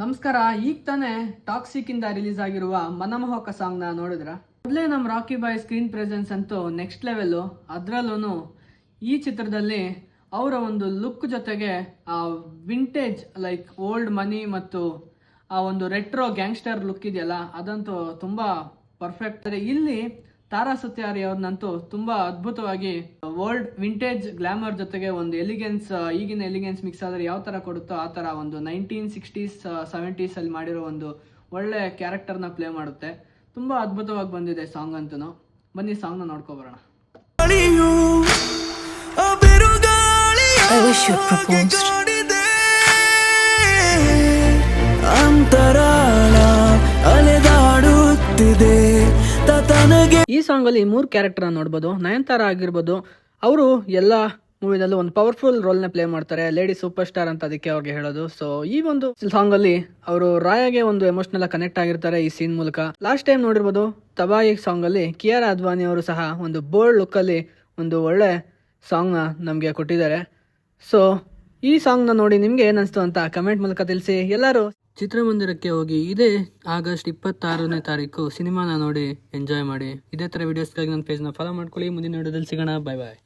ನಮಸ್ಕಾರ. ಈಗ ತಾನೇ ಟಾಕ್ಸಿಕ್ ಇಂದ ರಿಲೀಸ್ ಆಗಿರುವ ಮನಮೋಹಕ ಸಾಂಗ್ ನ ನೋಡಿದ್ರ? ಮೊದಲೇ ನಮ್ಮ ರಾಕಿ ಬಾಯ್ ಸ್ಕ್ರೀನ್ ಪ್ರೆಸೆನ್ಸ್ ಅಂತೂ ನೆಕ್ಸ್ಟ್ ಲೆವೆಲ್. ಅದ್ರಲ್ಲೂ ಈ ಚಿತ್ರದಲ್ಲಿ ಅವರ ಒಂದು ಲುಕ್ ಜೊತೆಗೆ ಆ ವಿಂಟೇಜ್ ಲೈಕ್ ಓಲ್ಡ್ ಮನಿ ಮತ್ತು ಆ ಒಂದು ರೆಟ್ರೋ ಗ್ಯಾಂಗ್ಸ್ಟರ್ ಲುಕ್ ಇದೆಯಲ್ಲ, ಅದಂತೂ ತುಂಬಾ ಪರ್ಫೆಕ್ಟ್. ಇಲ್ಲಿ ತಾರಾ ಸುತ್ಯಾರಿ ಅವ್ರನ್ನಂತೂ ತುಂಬಾ ಅದ್ಭುತವಾಗಿ ಓಲ್ಡ್ ವಿಂಟೇಜ್ ಗ್ಲಾಮರ್ ಜೊತೆಗೆ ಒಂದು ಎಲಿಗೆನ್ಸ್, ಈಗಿನ ಎಲಿಗೆನ್ಸ್ ಮಿಕ್ಸ್ ಆದ್ರೆ ಯಾವ ತರ ಕೊಡುತ್ತೋ ಆ ತರ ಒಂದು 1960s 70s ಅಲ್ಲಿ ಮಾಡಿರೋ ಒಂದು ಒಳ್ಳೆ ಕ್ಯಾರೆಕ್ಟರ್ ನ ಪ್ಲೇ ಮಾಡುತ್ತೆ. ತುಂಬಾ ಅದ್ಭುತವಾಗಿ ಬಂದಿದೆ ಸಾಂಗ್ ಅಂತೂ. ಬನ್ನಿ ಸಾಂಗ್ ನ ನೋಡ್ಕೊ ಬರೋಣ. ಈ ಸಾಂಗ್ ಅಲ್ಲಿ 3 ಕ್ಯಾರೆಕ್ಟರ್ ನೋಡ್ಬೋದು. ನಯನತಾರ ಆಗಿರ್ಬೋದು, ಅವರು ಎಲ್ಲ ಮೂವಿದಲ್ಲೂ ಒಂದು ಪವರ್ಫುಲ್ ರೋಲ್ ನ ಪ್ಲೇ ಮಾಡ್ತಾರೆ, ಲೇಡಿ ಸೂಪರ್ ಸ್ಟಾರ್ ಅಂತ ಅದಕ್ಕೆ ಅವ್ರಿಗೆ ಹೇಳೋದು. ಸೊ ಈ ಒಂದು ಸಾಂಗ್ ಅಲ್ಲಿ ಅವರು ರಾಯಾಗೆ ಒಂದು ಎಮೋಷನಲ್ ಕನೆಕ್ಟ್ ಆಗಿರ್ತಾರೆ ಈ ಸೀನ್ ಮೂಲಕ. ಲಾಸ್ಟ್ ಟೈಮ್ ನೋಡಿರ್ಬೋದು ತಬಾಯಿ ಸಾಂಗ್ ಅಲ್ಲಿ ಕಿಯಾರಾ ಅದ್ವಾನಿ ಅವರು ಸಹ ಒಂದು ಬೋಲ್ಡ್ ಲುಕ್ ಅಲ್ಲಿ ಒಂದು ಒಳ್ಳೆ ಸಾಂಗ್ ನ ನಮ್ಗೆ ಕೊಟ್ಟಿದ್ದಾರೆ. ಸೊ ಈ ಸಾಂಗ್ ನ ನೋಡಿ ನಿಮ್ಗೆ ಏನ್ ಅನ್ಸ್ತು ಅಂತ ಕಮೆಂಟ್ ಮೂಲಕ ತಿಳಿಸಿ. ಎಲ್ಲರೂ ಚಿತ್ರಮಂದಿರಕ್ಕೆ ಹೋಗಿ ಇದೇ ಆಗಸ್ಟ್ 26ನೇ ತಾರೀಕು ಸಿನಿಮಾನ ನೋಡಿ ಎಂಜಾಯ್ ಮಾಡಿ. ಇದೇ ತರ ವಿಡಿಯೋಸ್ಗಾಗಿ ನನ್ನ ಪೇಜ್ನ ಫಾಲೋ ಮಾಡ್ಕೊಳ್ಳಿ. ಮುಂದಿನ ವಿಡಿಯೋದಲ್ಲಿ ಸಿಗೋಣ. ಬಾಯ್ ಬಾಯ್.